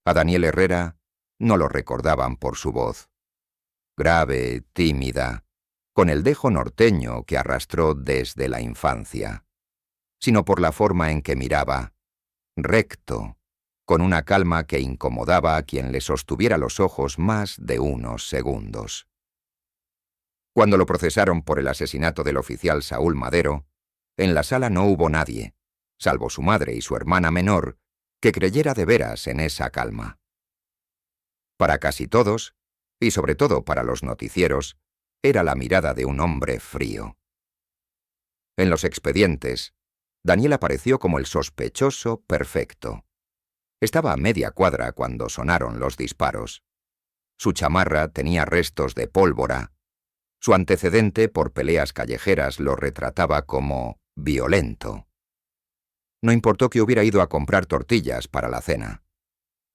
A Daniel Herrera no lo recordaban por su voz, grave, tímida, con el dejo norteño que arrastró desde la infancia, sino por la forma en que miraba, recto, con una calma que incomodaba a quien le sostuviera los ojos más de unos segundos. Cuando lo procesaron por el asesinato del oficial Saúl Madero, en la sala no hubo nadie, salvo su madre y su hermana menor, que creyera de veras en esa calma. Para casi todos, y sobre todo para los noticieros, era la mirada de un hombre frío. En los expedientes, Daniel apareció como el sospechoso perfecto. Estaba a media cuadra cuando sonaron los disparos. Su chamarra tenía restos de pólvora. Su antecedente por peleas callejeras lo retrataba como violento. No importó que hubiera ido a comprar tortillas para la cena.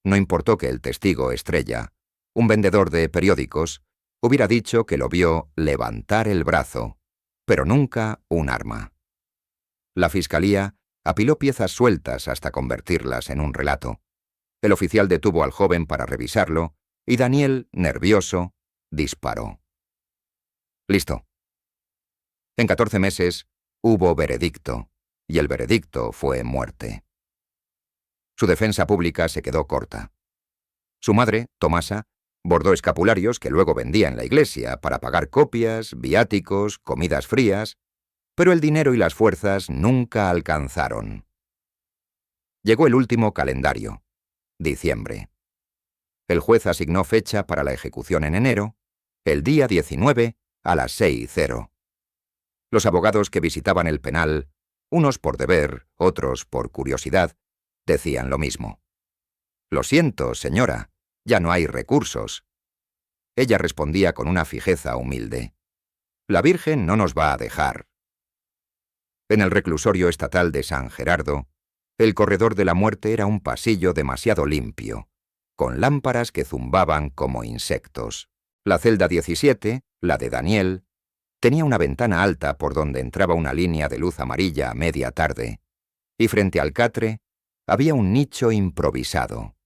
No importó que el testigo estrella, un vendedor de periódicos, hubiera dicho que lo vio levantar el brazo, pero nunca un arma. La fiscalía apiló piezas sueltas hasta convertirlas en un relato. El oficial detuvo al joven para revisarlo y Daniel, nervioso, disparó. Listo. En 14 meses hubo veredicto, y el veredicto fue muerte. Su defensa pública se quedó corta. Su madre, Tomasa, bordó escapularios que luego vendía en la iglesia para pagar copias, viáticos, comidas frías, pero el dinero y las fuerzas nunca alcanzaron. Llegó el último calendario, diciembre. El juez asignó fecha para la ejecución en enero, el día 19 a las 6:00. Los abogados que visitaban el penal, unos por deber, otros por curiosidad, decían lo mismo. «Lo siento, señora, ya no hay recursos». Ella respondía con una fijeza humilde. «La Virgen no nos va a dejar». En el reclusorio estatal de San Gerardo, el corredor de la muerte era un pasillo demasiado limpio, con lámparas que zumbaban como insectos. La celda 17, la de Daniel, tenía una ventana alta por donde entraba una línea de luz amarilla a media tarde, y frente al catre había un nicho improvisado.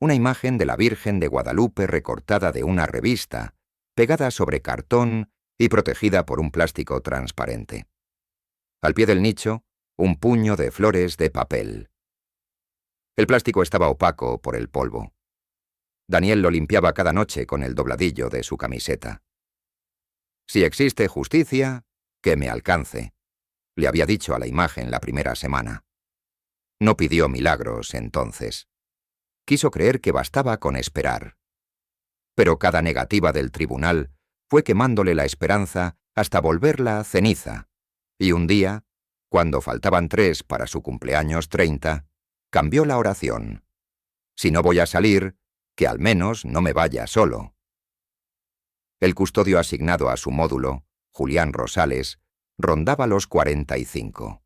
Una imagen de la Virgen de Guadalupe recortada de una revista, pegada sobre cartón y protegida por un plástico transparente. Al pie del nicho, un puño de flores de papel. El plástico estaba opaco por el polvo. Daniel lo limpiaba cada noche con el dobladillo de su camiseta. «Si existe justicia, que me alcance», le había dicho a la imagen la primera semana. No pidió milagros entonces. Quiso creer que bastaba con esperar. Pero cada negativa del tribunal fue quemándole la esperanza hasta volverla ceniza, y un día, cuando faltaban 3 para su cumpleaños 30, cambió la oración. «Si no voy a salir, que al menos no me vaya solo». El custodio asignado a su módulo, Julián Rosales, rondaba los 45.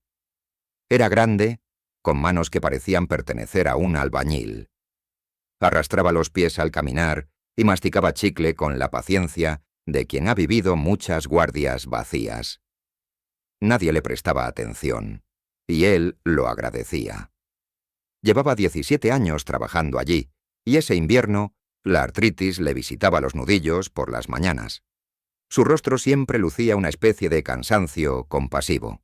Era grande, con manos que parecían pertenecer a un albañil. Arrastraba los pies al caminar y masticaba chicle con la paciencia de quien ha vivido muchas guardias vacías. Nadie le prestaba atención, y él lo agradecía. Llevaba 17 años trabajando allí, y ese invierno la artritis le visitaba los nudillos por las mañanas. Su rostro siempre lucía una especie de cansancio compasivo.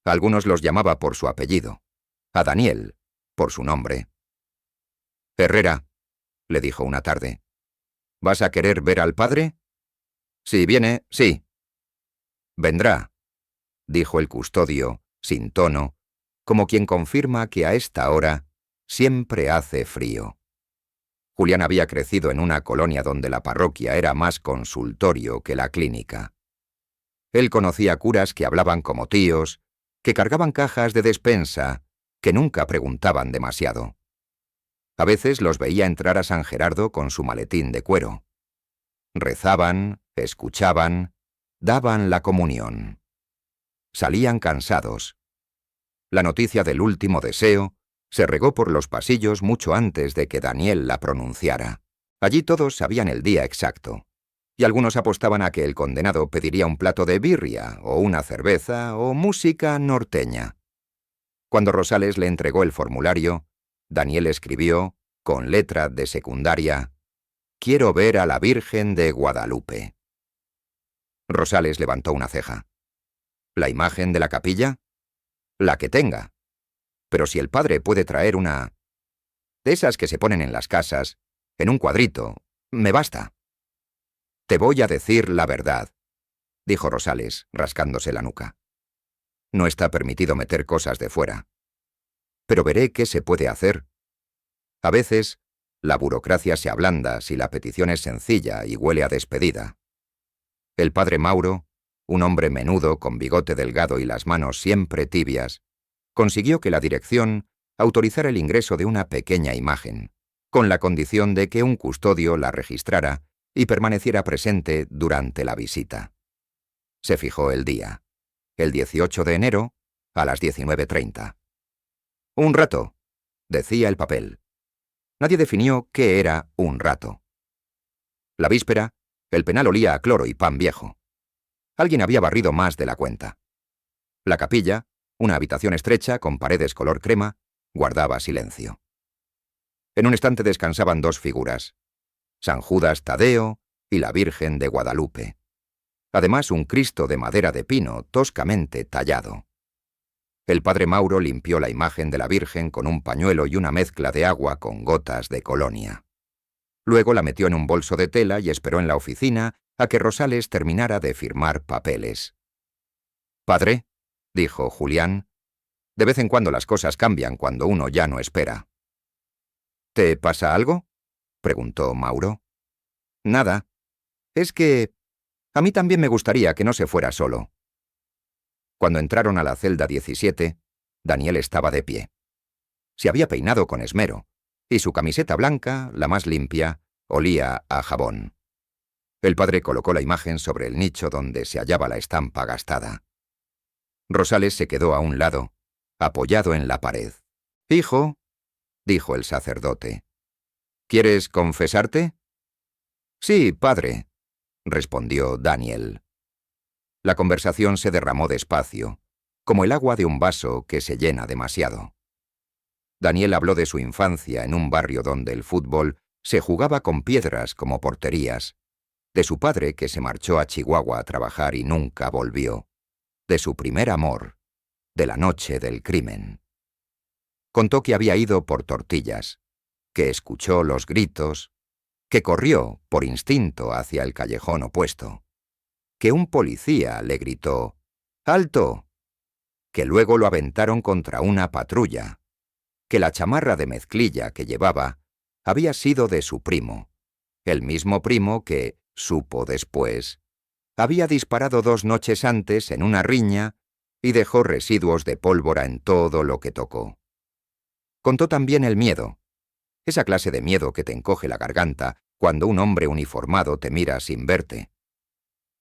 Algunos los llamaba por su apellido, a Daniel, por su nombre. «Herrera», le dijo una tarde, «¿vas a querer ver al padre?» «Si viene, sí». «Vendrá», dijo el custodio, sin tono, como quien confirma que a esta hora siempre hace frío. Julián había crecido en una colonia donde la parroquia era más consultorio que la clínica. Él conocía curas que hablaban como tíos, que cargaban cajas de despensa, que nunca preguntaban demasiado. A veces los veía entrar a San Gerardo con su maletín de cuero. Rezaban, escuchaban, daban la comunión. Salían cansados. La noticia del último deseo se regó por los pasillos mucho antes de que Daniel la pronunciara. Allí todos sabían el día exacto, y algunos apostaban a que el condenado pediría un plato de birria, o una cerveza, o música norteña. Cuando Rosales le entregó el formulario, Daniel escribió con letra de secundaria: «Quiero ver a la Virgen de Guadalupe». Rosales levantó una ceja. ¿La imagen de la capilla? La que tenga. Pero si el padre puede traer una... de esas que se ponen en las casas, en un cuadrito, me basta. Te voy a decir la verdad, dijo Rosales, rascándose la nuca. No está permitido meter cosas de fuera. Pero veré qué se puede hacer. A veces, la burocracia se ablanda si la petición es sencilla y huele a despedida. El padre Mauro, un hombre menudo con bigote delgado y las manos siempre tibias, consiguió que la dirección autorizara el ingreso de una pequeña imagen, con la condición de que un custodio la registrara y permaneciera presente durante la visita. Se fijó el día, el 18 de enero, a las 19:30. Un rato, decía el papel. Nadie definió qué era un rato. La víspera, el penal olía a cloro y pan viejo. Alguien había barrido más de la cuenta. La capilla, una habitación estrecha con paredes color crema, guardaba silencio. En un estante descansaban dos figuras: San Judas Tadeo y la Virgen de Guadalupe. Además, un Cristo de madera de pino toscamente tallado. El padre Mauro limpió la imagen de la Virgen con un pañuelo y una mezcla de agua con gotas de colonia. Luego la metió en un bolso de tela y esperó en la oficina a que Rosales terminara de firmar papeles. «Padre», dijo Julián, «de vez en cuando las cosas cambian cuando uno ya no espera». «¿Te pasa algo?», preguntó Mauro. «Nada. Es que a mí también me gustaría que no se fuera solo». Cuando entraron a la celda 17, Daniel estaba de pie. Se había peinado con esmero, y su camiseta blanca, la más limpia, olía a jabón. El padre colocó la imagen sobre el nicho donde se hallaba la estampa gastada. Rosales se quedó a un lado, apoyado en la pared. «Hijo», dijo el sacerdote, «¿quieres confesarte?» «Sí, padre», respondió Daniel. La conversación se derramó despacio, como el agua de un vaso que se llena demasiado. Daniel habló de su infancia en un barrio donde el fútbol se jugaba con piedras como porterías, de su padre que se marchó a Chihuahua a trabajar y nunca volvió, de su primer amor, de la noche del crimen. Contó que había ido por tortillas, que escuchó los gritos, que corrió, por instinto, hacia el callejón opuesto, que un policía le gritó «¡Alto!», que luego lo aventaron contra una patrulla, que la chamarra de mezclilla que llevaba había sido de su primo, el mismo primo que, supo después, había disparado 2 noches antes en una riña y dejó residuos de pólvora en todo lo que tocó. Contó también el miedo, esa clase de miedo que te encoge la garganta cuando un hombre uniformado te mira sin verte.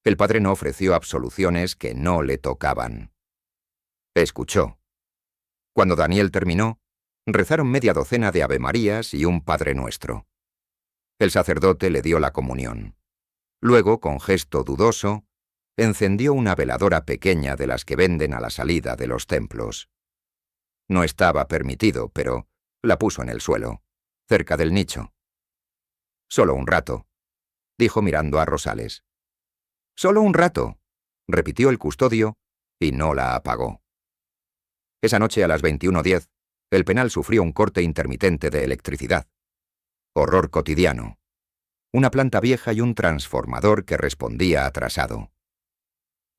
El padre no ofreció absoluciones que no le tocaban. Escuchó. Cuando Daniel terminó, rezaron media docena de avemarías y un Padre Nuestro. El sacerdote le dio la comunión. Luego, con gesto dudoso, encendió una veladora pequeña de las que venden a la salida de los templos. No estaba permitido, pero la puso en el suelo, cerca del nicho. «Solo un rato», dijo mirando a Rosales. «Solo un rato», repitió el custodio, y no la apagó. Esa noche a las 21:10, el penal sufrió un corte intermitente de electricidad. Horror cotidiano. Una planta vieja y un transformador que respondía atrasado.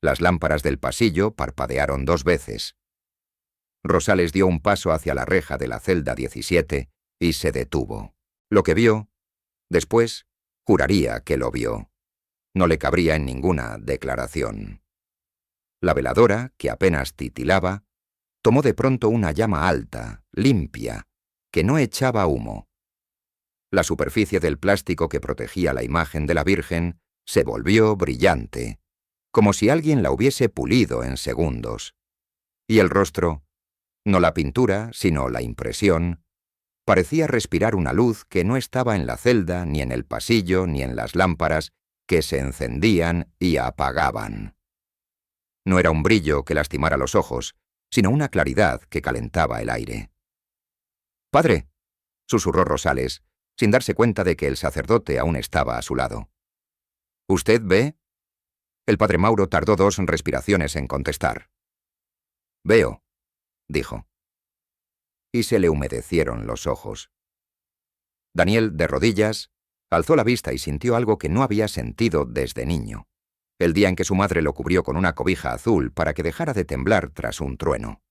Las lámparas del pasillo parpadearon 2 veces. Rosales dio un paso hacia la reja de la celda 17 y se detuvo. Lo que vio, después, juraría que lo vio. No le cabría en ninguna declaración. La veladora, que apenas titilaba, tomó de pronto una llama alta, limpia, que no echaba humo. La superficie del plástico que protegía la imagen de la Virgen se volvió brillante, como si alguien la hubiese pulido en segundos. Y el rostro, no la pintura, sino la impresión, parecía respirar una luz que no estaba en la celda, ni en el pasillo, ni en las lámparas, que se encendían y apagaban. No era un brillo que lastimara los ojos, sino una claridad que calentaba el aire. «Padre», susurró Rosales, sin darse cuenta de que el sacerdote aún estaba a su lado. ¿Usted ve? El padre Mauro tardó 2 respiraciones en contestar. Veo, dijo. Y se le humedecieron los ojos. Daniel, de rodillas, alzó la vista y sintió algo que no había sentido desde niño, el día en que su madre lo cubrió con una cobija azul para que dejara de temblar tras un trueno.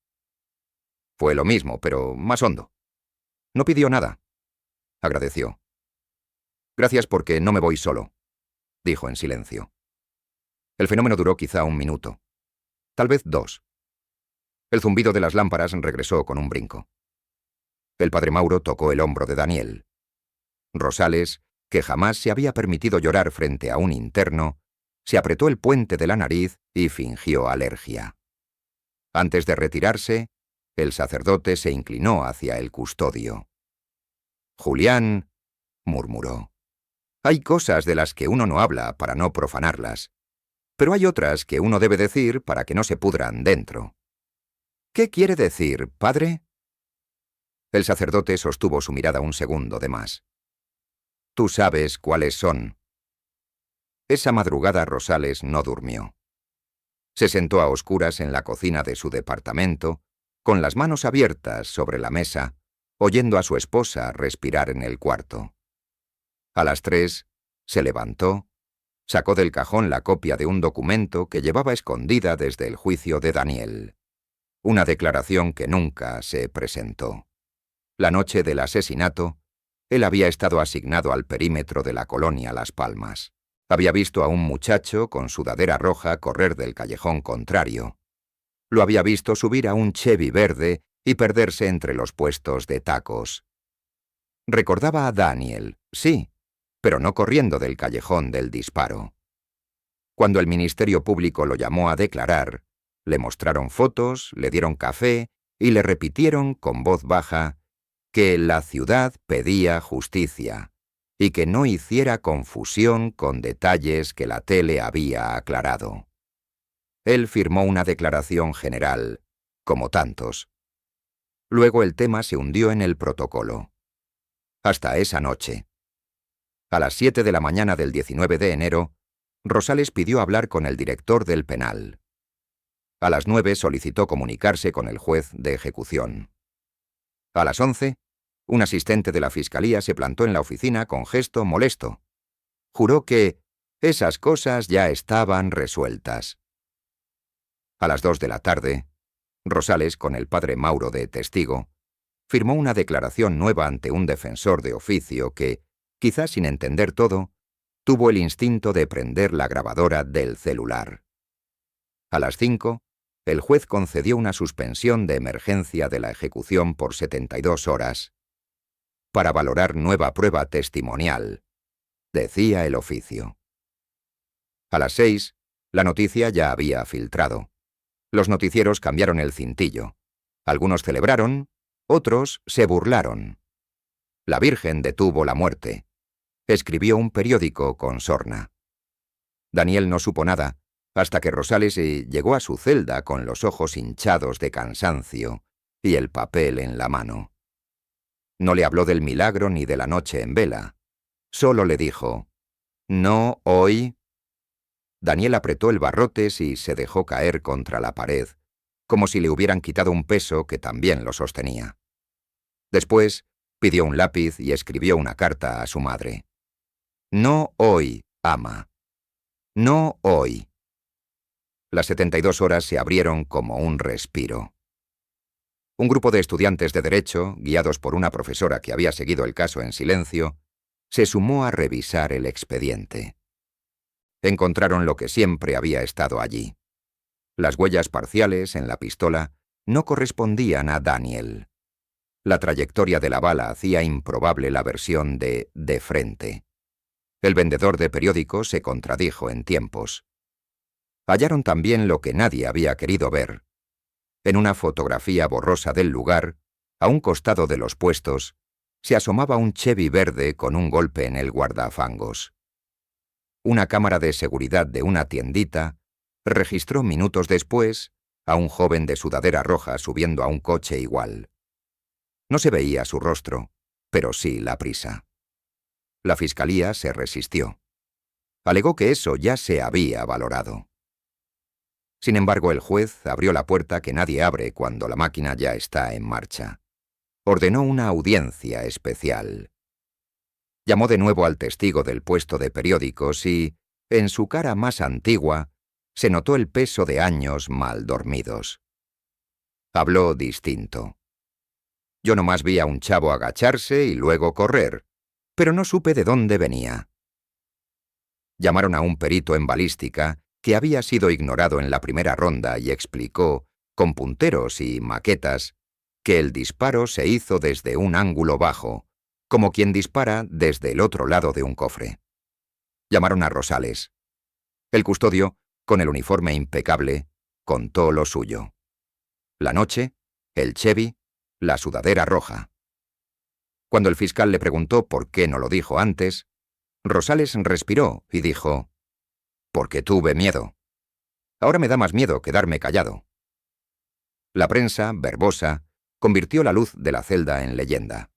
Fue lo mismo, pero más hondo. No pidió nada. Agradeció. Gracias porque no me voy solo, dijo en silencio. El fenómeno duró quizá 1 minuto. Tal vez 2. El zumbido de las lámparas regresó con un brinco. El padre Mauro tocó el hombro de Daniel. Rosales, que jamás se había permitido llorar frente a un interno, se apretó el puente de la nariz y fingió alergia. Antes de retirarse, el sacerdote se inclinó hacia el custodio. «Julián», murmuró, «hay cosas de las que uno no habla para no profanarlas, pero hay otras que uno debe decir para que no se pudran dentro». «¿Qué quiere decir, padre?» El sacerdote sostuvo su mirada 1 segundo de más. «Tú sabes cuáles son». Esa madrugada Rosales no durmió. Se sentó a oscuras en la cocina de su departamento, con las manos abiertas sobre la mesa, oyendo a su esposa respirar en el cuarto. A las 3, se levantó, sacó del cajón la copia de un documento que llevaba escondida desde el juicio de Daniel. Una declaración que nunca se presentó. La noche del asesinato, él había estado asignado al perímetro de la colonia Las Palmas. Había visto a un muchacho con sudadera roja correr del callejón contrario. Lo había visto subir a un Chevy verde y perderse entre los puestos de tacos. Recordaba a Daniel, sí, pero no corriendo del callejón del disparo. Cuando el Ministerio Público lo llamó a declarar, le mostraron fotos, le dieron café y le repitieron con voz baja que la ciudad pedía justicia y que no hiciera confusión con detalles que la tele había aclarado. Él firmó una declaración general, como tantos. Luego el tema se hundió en el protocolo. Hasta esa noche. A las 7 de la mañana del 19 de enero, Rosales pidió hablar con el director del penal. A las 9 solicitó comunicarse con el juez de ejecución. A las 11, un asistente de la fiscalía se plantó en la oficina con gesto molesto. Juró que esas cosas ya estaban resueltas. A las 2 de la tarde, Rosales, con el padre Mauro de testigo, firmó una declaración nueva ante un defensor de oficio que, quizás sin entender todo, tuvo el instinto de prender la grabadora del celular. A las 5, el juez concedió una suspensión de emergencia de la ejecución por 72 horas para valorar nueva prueba testimonial, decía el oficio. A las 6, la noticia ya había filtrado. Los noticieros cambiaron el cintillo. Algunos celebraron, otros se burlaron. La Virgen detuvo la muerte, escribió un periódico con sorna. Daniel no supo nada, hasta que Rosales llegó a su celda con los ojos hinchados de cansancio y el papel en la mano. No le habló del milagro ni de la noche en vela. Solo le dijo, «No hoy». Daniel apretó el barrotes y se dejó caer contra la pared, como si le hubieran quitado un peso que también lo sostenía. Después, pidió un lápiz y escribió una carta a su madre. «No hoy, ama. No hoy». Las 72 horas se abrieron como un respiro. Un grupo de estudiantes de Derecho, guiados por una profesora que había seguido el caso en silencio, se sumó a revisar el expediente. Encontraron lo que siempre había estado allí. Las huellas parciales en la pistola no correspondían a Daniel. La trayectoria de la bala hacía improbable la versión de frente. El vendedor de periódicos se contradijo en tiempos. Hallaron también lo que nadie había querido ver. En una fotografía borrosa del lugar, a un costado de los puestos, se asomaba un Chevy verde con un golpe en el guardafangos. Una cámara de seguridad de una tiendita registró minutos después a un joven de sudadera roja subiendo a un coche igual. No se veía su rostro, pero sí la prisa. La fiscalía se resistió. Alegó que eso ya se había valorado. Sin embargo, el juez abrió la puerta que nadie abre cuando la máquina ya está en marcha. Ordenó una audiencia especial. Llamó de nuevo al testigo del puesto de periódicos y, en su cara más antigua, se notó el peso de años mal dormidos. Habló distinto. Yo nomás vi a un chavo agacharse y luego correr, pero no supe de dónde venía. Llamaron a un perito en balística que había sido ignorado en la primera ronda y explicó, con punteros y maquetas, que el disparo se hizo desde un ángulo bajo, como quien dispara desde el otro lado de un cofre. Llamaron a Rosales. El custodio, con el uniforme impecable, contó lo suyo. La noche, el Chevy, la sudadera roja. Cuando el fiscal le preguntó por qué no lo dijo antes, Rosales respiró y dijo: «Porque tuve miedo. Ahora me da más miedo quedarme callado». La prensa, verbosa, convirtió la luz de la celda en leyenda.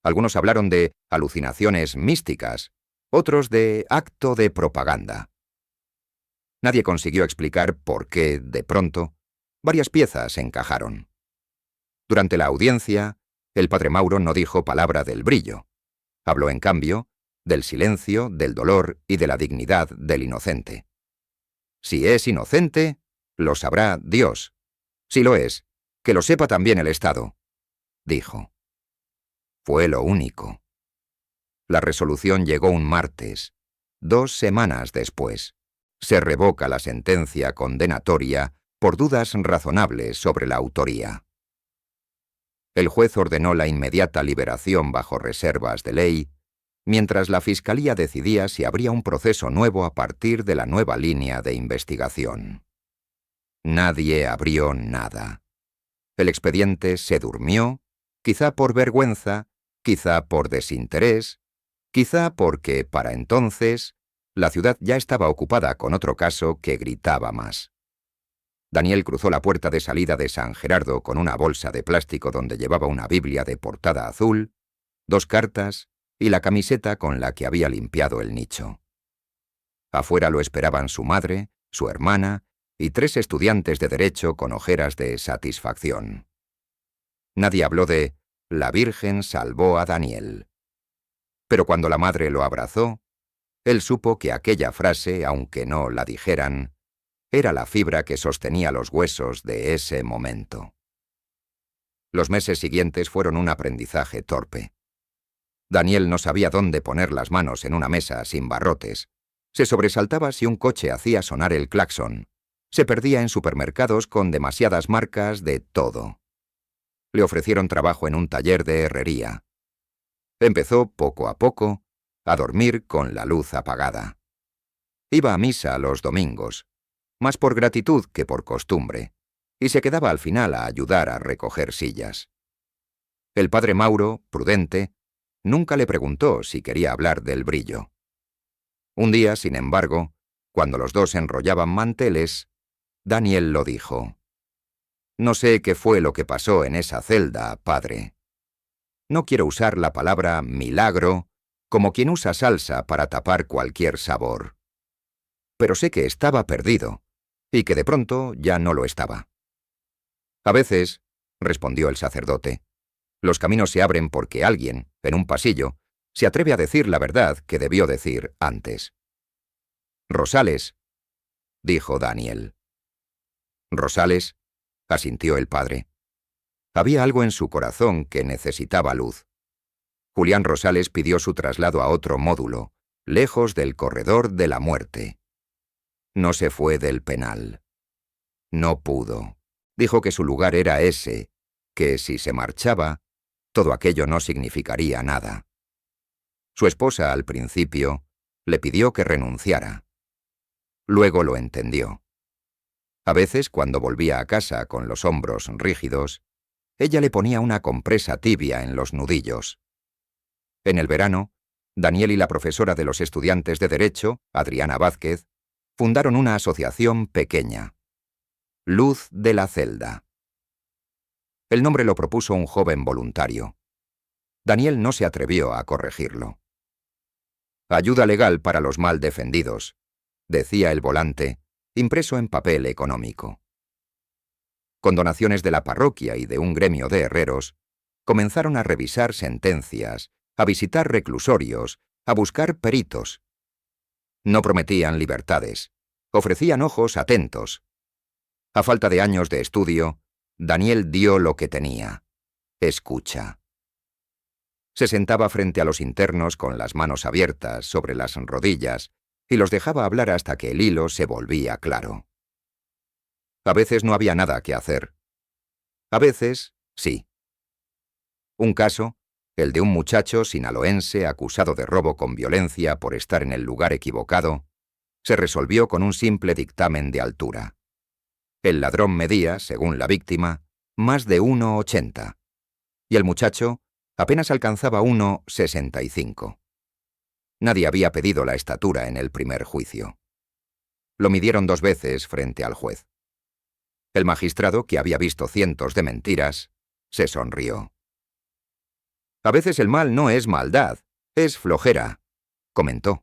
Algunos hablaron de alucinaciones místicas, otros de acto de propaganda. Nadie consiguió explicar por qué, de pronto, varias piezas encajaron. Durante la audiencia, el padre Mauro no dijo palabra del brillo. Habló, en cambio, del silencio, del dolor y de la dignidad del inocente. Si es inocente, lo sabrá Dios. Si lo es, que lo sepa también el Estado, dijo. Fue lo único. La resolución llegó un martes. 2 semanas después, se revoca la sentencia condenatoria por dudas razonables sobre la autoría. El juez ordenó la inmediata liberación bajo reservas de ley, mientras la Fiscalía decidía si habría un proceso nuevo a partir de la nueva línea de investigación. Nadie abrió nada. El expediente se durmió, quizá por vergüenza, quizá por desinterés, quizá porque, para entonces, la ciudad ya estaba ocupada con otro caso que gritaba más. Daniel cruzó la puerta de salida de San Gerardo con una bolsa de plástico donde llevaba una Biblia de portada azul, 2 cartas y la camiseta con la que había limpiado el nicho. Afuera lo esperaban su madre, su hermana y 3 estudiantes de Derecho con ojeras de satisfacción. Nadie habló de «La Virgen salvó a Daniel». Pero cuando la madre lo abrazó, él supo que aquella frase, aunque no la dijeran, era la fibra que sostenía los huesos de ese momento. Los meses siguientes fueron un aprendizaje torpe. Daniel no sabía dónde poner las manos en una mesa sin barrotes. Se sobresaltaba si un coche hacía sonar el claxon. Se perdía en supermercados con demasiadas marcas de todo. Le ofrecieron trabajo en un taller de herrería. Empezó, poco a poco, a dormir con la luz apagada. Iba a misa los domingos, más por gratitud que por costumbre, y se quedaba al final a ayudar a recoger sillas. El padre Mauro, prudente, nunca le preguntó si quería hablar del brillo. Un día, sin embargo, cuando los dos enrollaban manteles, Daniel lo dijo. «No sé qué fue lo que pasó en esa celda, padre. No quiero usar la palabra milagro como quien usa salsa para tapar cualquier sabor. Pero sé que estaba perdido, y que de pronto ya no lo estaba». «A veces», respondió el sacerdote, «los caminos se abren porque alguien, en un pasillo, se atreve a decir la verdad que debió decir antes». «Rosales», dijo Daniel. «Rosales», asintió el padre. Había algo en su corazón que necesitaba luz. Julián Rosales pidió su traslado a otro módulo, lejos del corredor de la muerte. No se fue del penal. No pudo. Dijo que su lugar era ese, que si se marchaba, todo aquello no significaría nada. Su esposa, al principio, le pidió que renunciara. Luego lo entendió. A veces, cuando volvía a casa con los hombros rígidos, ella le ponía una compresa tibia en los nudillos. En el verano, Daniel y la profesora de los estudiantes de Derecho, Adriana Vázquez, fundaron una asociación pequeña. Luz de la Celda. El nombre lo propuso un joven voluntario. Daniel no se atrevió a corregirlo. «Ayuda legal para los mal defendidos», decía el volante, impreso en papel económico. Con donaciones de la parroquia y de un gremio de herreros, comenzaron a revisar sentencias, a visitar reclusorios, a buscar peritos. No prometían libertades, ofrecían ojos atentos. A falta de años de estudio, Daniel dio lo que tenía: escucha. Se sentaba frente a los internos con las manos abiertas sobre las rodillas y los dejaba hablar hasta que el hilo se volvía claro. A veces no había nada que hacer. A veces, sí. Un caso, el de un muchacho sinaloense acusado de robo con violencia por estar en el lugar equivocado, se resolvió con un simple dictamen de altura. El ladrón medía, según la víctima, más de 1,80, y el muchacho apenas alcanzaba 1,65. Nadie había pedido la estatura en el primer juicio. Lo midieron 2 veces frente al juez. El magistrado, que había visto cientos de mentiras, se sonrió. «A veces el mal no es maldad, es flojera», comentó.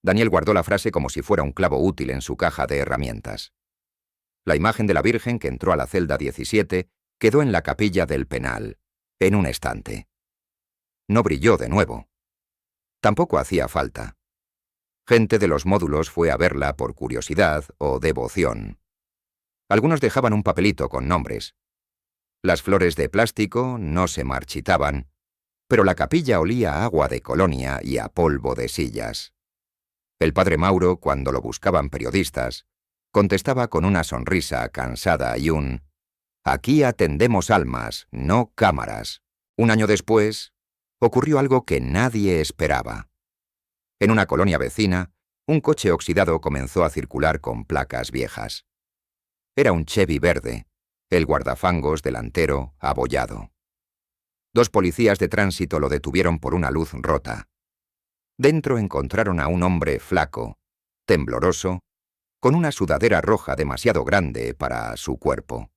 Daniel guardó la frase como si fuera un clavo útil en su caja de herramientas. La imagen de la Virgen que entró a la celda 17 quedó en la capilla del penal, en un estante. No brilló de nuevo. Tampoco hacía falta. Gente de los módulos fue a verla por curiosidad o devoción. Algunos dejaban un papelito con nombres. Las flores de plástico no se marchitaban, pero la capilla olía a agua de colonia y a polvo de sillas. El padre Mauro, cuando lo buscaban periodistas, contestaba con una sonrisa cansada y un «Aquí atendemos almas, no cámaras». Un año después, ocurrió algo que nadie esperaba. En una colonia vecina, un coche oxidado comenzó a circular con placas viejas. Era un Chevy verde, el guardafangos delantero abollado. 2 policías de tránsito lo detuvieron por una luz rota. Dentro encontraron a un hombre flaco, tembloroso, con una sudadera roja demasiado grande para su cuerpo.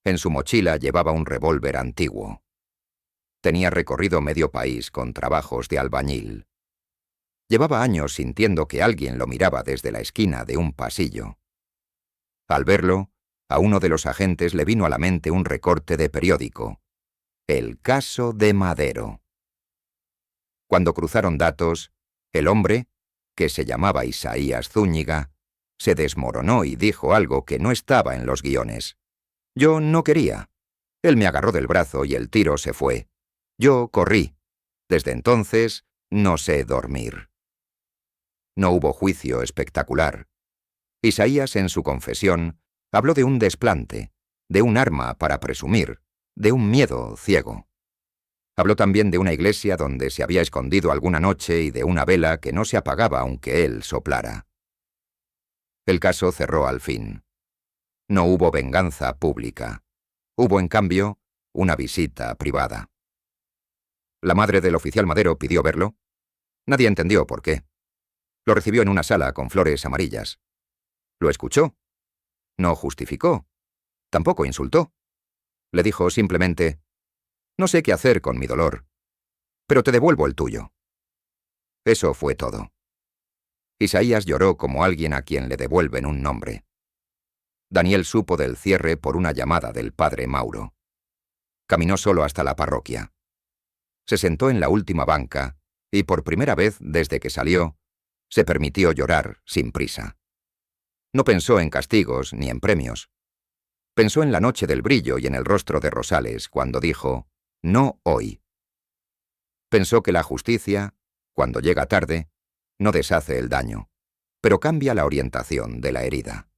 En su mochila llevaba un revólver antiguo. Tenía recorrido medio país con trabajos de albañil. Llevaba años sintiendo que alguien lo miraba desde la esquina de un pasillo. Al verlo, a uno de los agentes le vino a la mente un recorte de periódico: «El caso de Madero». Cuando cruzaron datos, el hombre, que se llamaba Isaías Zúñiga, se desmoronó y dijo algo que no estaba en los guiones. Yo no quería. Él me agarró del brazo y el tiro se fue. Yo corrí. Desde entonces no sé dormir. No hubo juicio espectacular. Isaías, en su confesión, habló de un desplante, de un arma para presumir, de un miedo ciego. Habló también de una iglesia donde se había escondido alguna noche y de una vela que no se apagaba aunque él soplara. El caso cerró al fin. No hubo venganza pública. Hubo, en cambio, una visita privada. La madre del oficial Madero pidió verlo. Nadie entendió por qué. Lo recibió en una sala con flores amarillas. Lo escuchó. No justificó. Tampoco insultó. Le dijo simplemente: «No sé qué hacer con mi dolor, pero te devuelvo el tuyo». Eso fue todo. Isaías lloró como alguien a quien le devuelven un nombre. Daniel supo del cierre por una llamada del padre Mauro. Caminó solo hasta la parroquia. Se sentó en la última banca y, por primera vez desde que salió, se permitió llorar sin prisa. No pensó en castigos ni en premios. Pensó en la noche del brillo y en el rostro de Rosales cuando dijo: «No hoy». Pensó que la justicia, cuando llega tarde, no deshace el daño, pero cambia la orientación de la herida.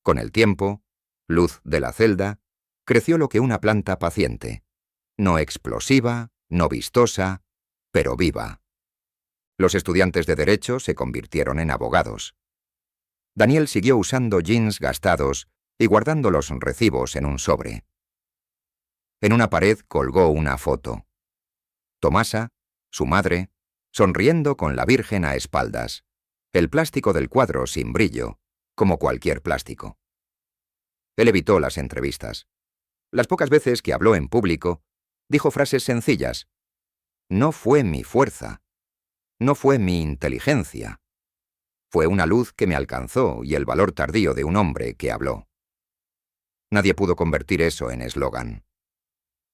Con el tiempo, luz de la celda, creció lo que una planta paciente, no explosiva, no vistosa, pero viva. Los estudiantes de Derecho se convirtieron en abogados. Daniel siguió usando jeans gastados y guardando los recibos en un sobre. En una pared colgó una foto. Tomasa, su madre, sonriendo con la Virgen a espaldas, el plástico del cuadro sin brillo, como cualquier plástico. Él evitó las entrevistas. Las pocas veces que habló en público, Dijo frases sencillas. No fue mi fuerza. No fue mi inteligencia. Fue una luz que me alcanzó y el valor tardío de un hombre que habló. Nadie pudo convertir eso en eslogan.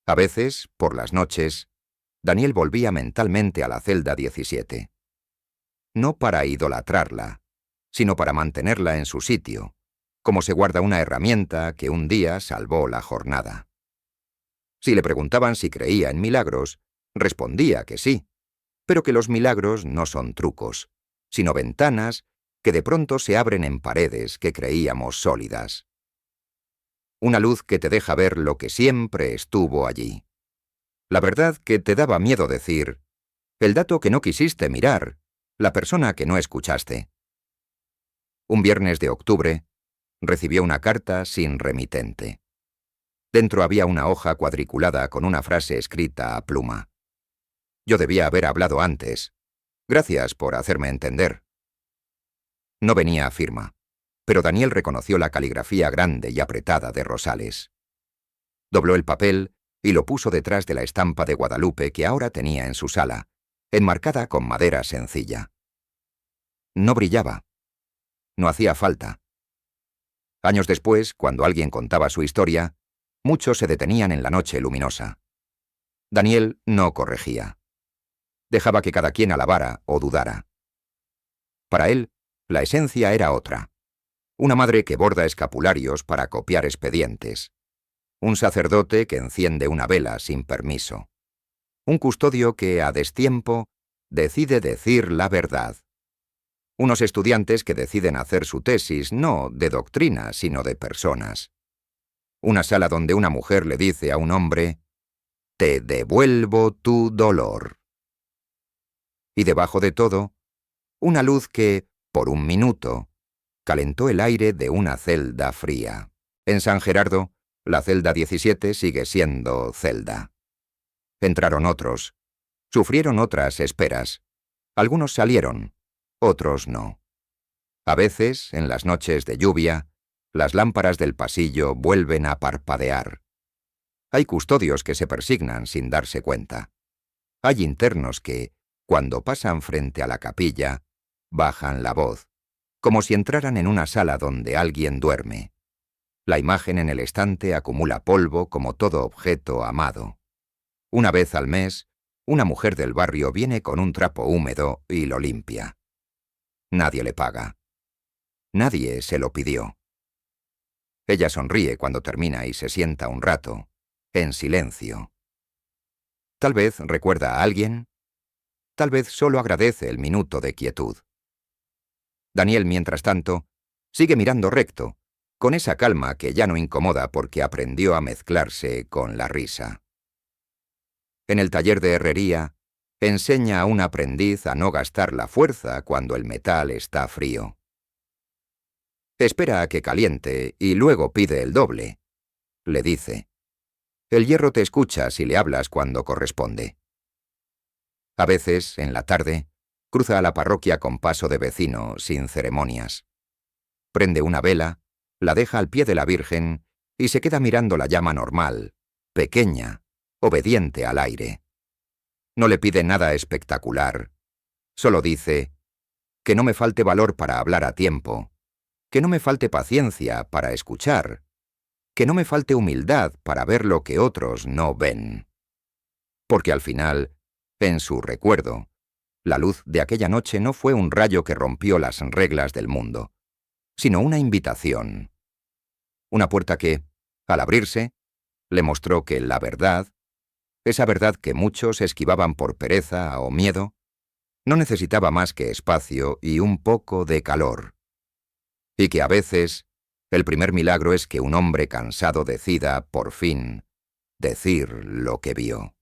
A veces, por las noches, Daniel volvía mentalmente a la celda 17. No para idolatrarla, sino para mantenerla en su sitio, como se guarda una herramienta que un día salvó la jornada. Si le preguntaban si creía en milagros, respondía que sí, pero que los milagros no son trucos, sino ventanas que de pronto se abren en paredes que creíamos sólidas. Una luz que te deja ver lo que siempre estuvo allí. La verdad que te daba miedo decir, el dato que no quisiste mirar, la persona que no escuchaste. Un viernes de octubre, recibió una carta sin remitente. Dentro había una hoja cuadriculada con una frase escrita a pluma. Yo debía haber hablado antes. Gracias por hacerme entender. No venía a firma, pero Daniel reconoció la caligrafía grande y apretada de Rosales. Dobló el papel y lo puso detrás de la estampa de Guadalupe que ahora tenía en su sala, enmarcada con madera sencilla. No brillaba. No hacía falta. Años después, cuando alguien contaba su historia, muchos se detenían en la noche luminosa. Daniel no corregía. Dejaba que cada quien alabara o dudara. Para él, la esencia era otra. Una madre que borda escapularios para copiar expedientes. Un sacerdote que enciende una vela sin permiso. Un custodio que, a destiempo, decide decir la verdad. Unos estudiantes que deciden hacer su tesis no de doctrina, sino de personas. Una sala donde una mujer le dice a un hombre, «Te devuelvo tu dolor». Y debajo de todo, una luz que, por un minuto, calentó el aire de una celda fría. En San Gerardo, la celda 17 sigue siendo celda. Entraron otros, sufrieron otras esperas. Algunos salieron, otros no. A veces, en las noches de lluvia, las lámparas del pasillo vuelven a parpadear. Hay custodios que se persignan sin darse cuenta. Hay internos que, cuando pasan frente a la capilla, bajan la voz, como si entraran en una sala donde alguien duerme. La imagen en el estante acumula polvo como todo objeto amado. Una vez al mes, una mujer del barrio viene con un trapo húmedo y lo limpia. Nadie le paga. Nadie se lo pidió. Ella sonríe cuando termina y se sienta un rato, en silencio. Tal vez recuerda a alguien, tal vez solo agradece el minuto de quietud. Daniel, mientras tanto, sigue mirando recto, con esa calma que ya no incomoda porque aprendió a mezclarse con la risa. En el taller de herrería, enseña a un aprendiz a no gastar la fuerza cuando el metal está frío. Espera a que caliente y luego pide el doble, le dice. El hierro te escucha si le hablas cuando corresponde. A veces, en la tarde, cruza a la parroquia con paso de vecino, sin ceremonias. Prende una vela, la deja al pie de la Virgen y se queda mirando la llama normal, pequeña, obediente al aire. No le pide nada espectacular. Solo dice, que no me falte valor para hablar a tiempo, que no me falte paciencia para escuchar, que no me falte humildad para ver lo que otros no ven. Porque al final, en su recuerdo, la luz de aquella noche no fue un rayo que rompió las reglas del mundo, sino una invitación. Una puerta que, al abrirse, le mostró que la verdad, esa verdad que muchos esquivaban por pereza o miedo, no necesitaba más que espacio y un poco de calor. Y que a veces, el primer milagro es que un hombre cansado decida, por fin, decir lo que vio.